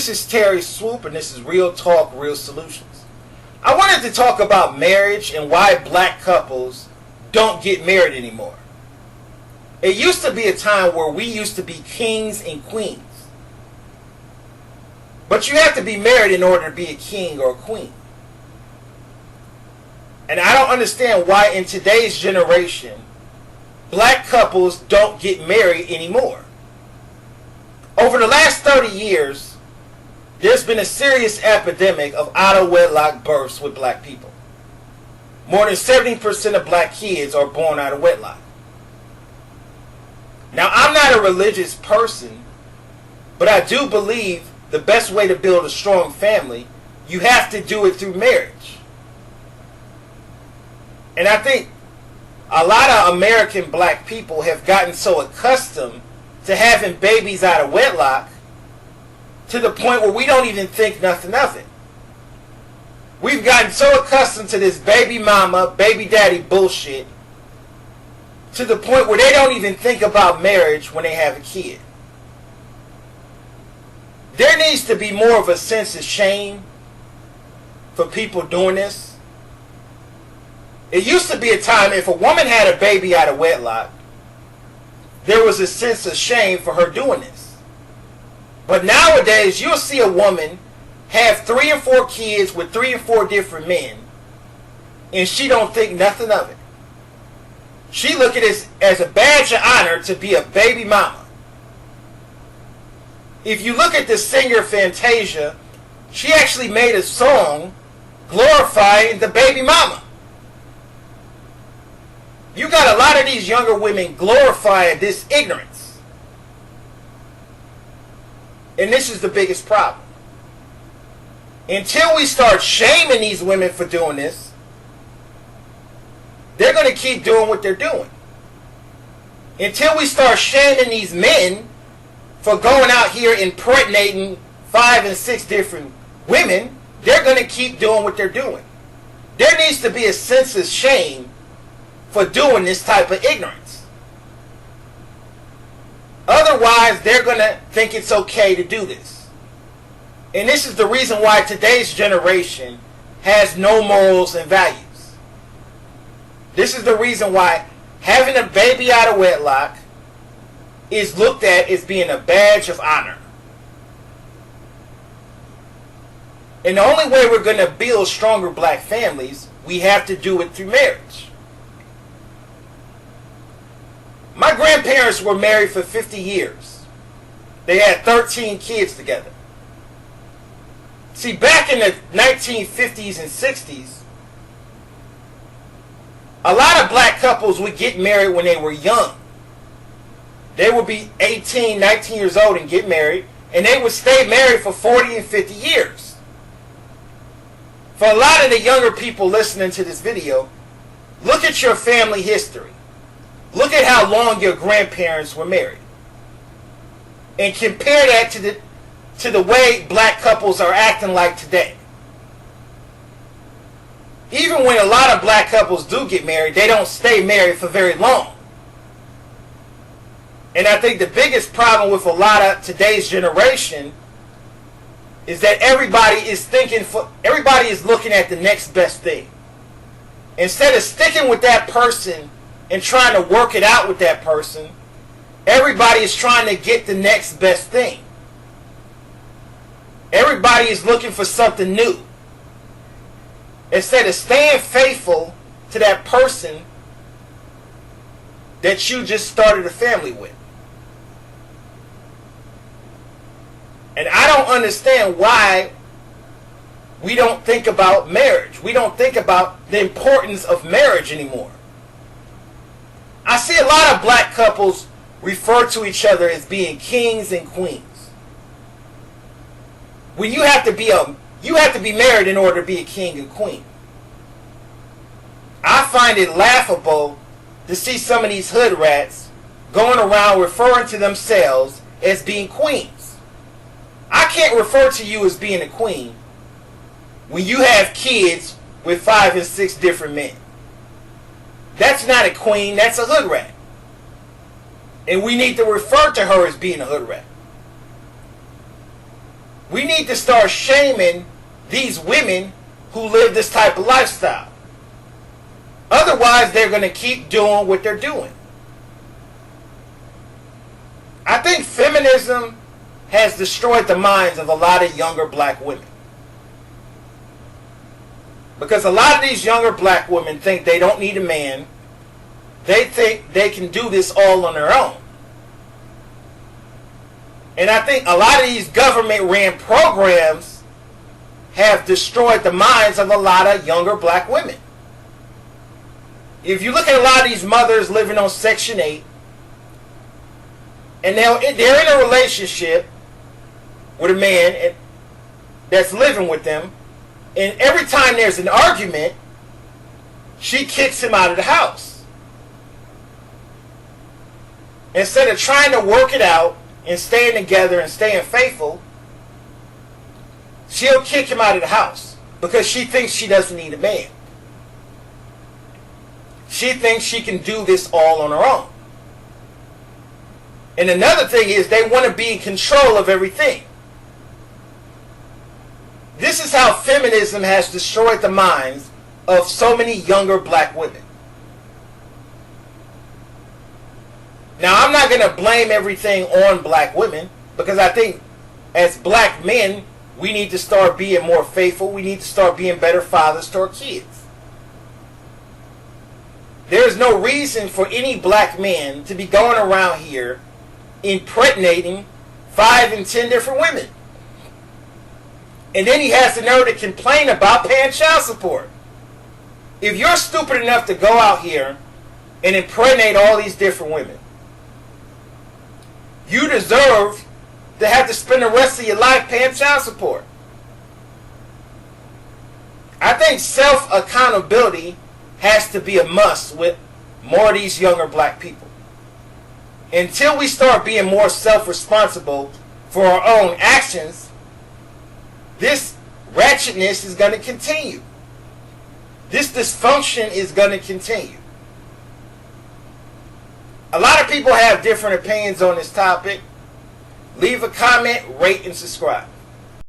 this is Terry Swoope, and this is Real Talk, Real Solutions. I wanted to talk about marriage and why black couples don't get married anymore. It used to be a time where we used to be kings and queens. But you have to be married in order to be a king or a queen. And I don't understand why in today's generation, black couples don't get married anymore. Over the last 30 years, there's been a serious epidemic of out-of-wedlock births with black people. More than 70% of black kids are born out of wedlock. Now, I'm not a religious person, but I do believe the best way to build a strong family, you have to do it through marriage. And I think a lot of American black people have gotten so accustomed to having babies out of wedlock to the point where we don't even think nothing of it. We've gotten so accustomed to this baby mama, baby daddy bullshit to the point where they don't even think about marriage when they have a kid. There needs to be more of a sense of shame for people doing this. It used to be a time if a woman had a baby out of wedlock, there was a sense of shame for her doing this. But nowadays, you'll see a woman have 3 or 4 kids with 3 or 4 different men, and she don't think nothing of it. She look at it as a badge of honor to be a baby mama. If you look at the singer Fantasia, she actually made a song glorifying the baby mama. You got a lot of these younger women glorifying this ignorance. And this is the biggest problem. Until we start shaming these women for doing this, they're going to keep doing what they're doing. Until we start shaming these men for going out here impregnating 5 and 6 different women, they're going to keep doing what they're doing. There needs to be a sense of shame for doing this type of ignorance. Otherwise, they're going to think it's okay to do this. And this is the reason why today's generation has no morals and values. This is the reason why having a baby out of wedlock is looked at as being a badge of honor. And the only way we're going to build stronger black families, we have to do it through marriage. My grandparents were married for 50 years. They had 13 kids together. See, back in the 1950s and 60s, a lot of black couples would get married when they were young. They would be 18, 19 years old and get married, and they would stay married for 40 and 50 years. For a lot of the younger people listening to this video, look at your family history. Look at how long your grandparents were married. And compare that to the way black couples are acting like today. Even when a lot of black couples do get married, they don't stay married for very long. And I think the biggest problem with a lot of today's generation is that everybody is looking at the next best thing. Instead of sticking with that person and trying to work it out with that person, everybody is trying to get the next best thing. Everybody is looking for something new. Instead of staying faithful to that person that you just started a family with. And I don't understand why we don't think about marriage. We don't think about the importance of marriage anymore. I see a lot of black couples refer to each other as being kings and queens. When you have to be married in order to be a king and queen. I find it laughable to see some of these hood rats going around referring to themselves as being queens. I can't refer to you as being a queen when you have kids with 5 and 6 different men. That's not a queen, that's a hood rat. And we need to refer to her as being a hood rat. We need to start shaming these women who live this type of lifestyle. Otherwise, they're going to keep doing what they're doing. I think feminism has destroyed the minds of a lot of younger black women. Because a lot of these younger black women think they don't need a man. They think they can do this all on their own. And I think a lot of these government-ran programs have destroyed the minds of a lot of younger black women. If you look at a lot of these mothers living on Section 8, and they're in a relationship with a man that's living with them, and every time there's an argument, she kicks him out of the house. Instead of trying to work it out and staying together and staying faithful, she'll kick him out of the house because she thinks she doesn't need a man. She thinks she can do this all on her own. And another thing is they want to be in control of everything. This is how feminism has destroyed the minds of so many younger black women. Now, I'm not going to blame everything on black women, because I think as black men, we need to start being more faithful. We need to start being better fathers to our kids. There's no reason for any black man to be going around here impregnating 5 and 10 different women. And then he has the nerve to complain about paying child support. If you're stupid enough to go out here and impregnate all these different women, you deserve to have to spend the rest of your life paying child support. I think self-accountability has to be a must with more of these younger black people. Until we start being more self-responsible for our own actions, this ratchetness is going to continue. This dysfunction is going to continue. A lot of people have different opinions on this topic. Leave a comment, rate, and subscribe.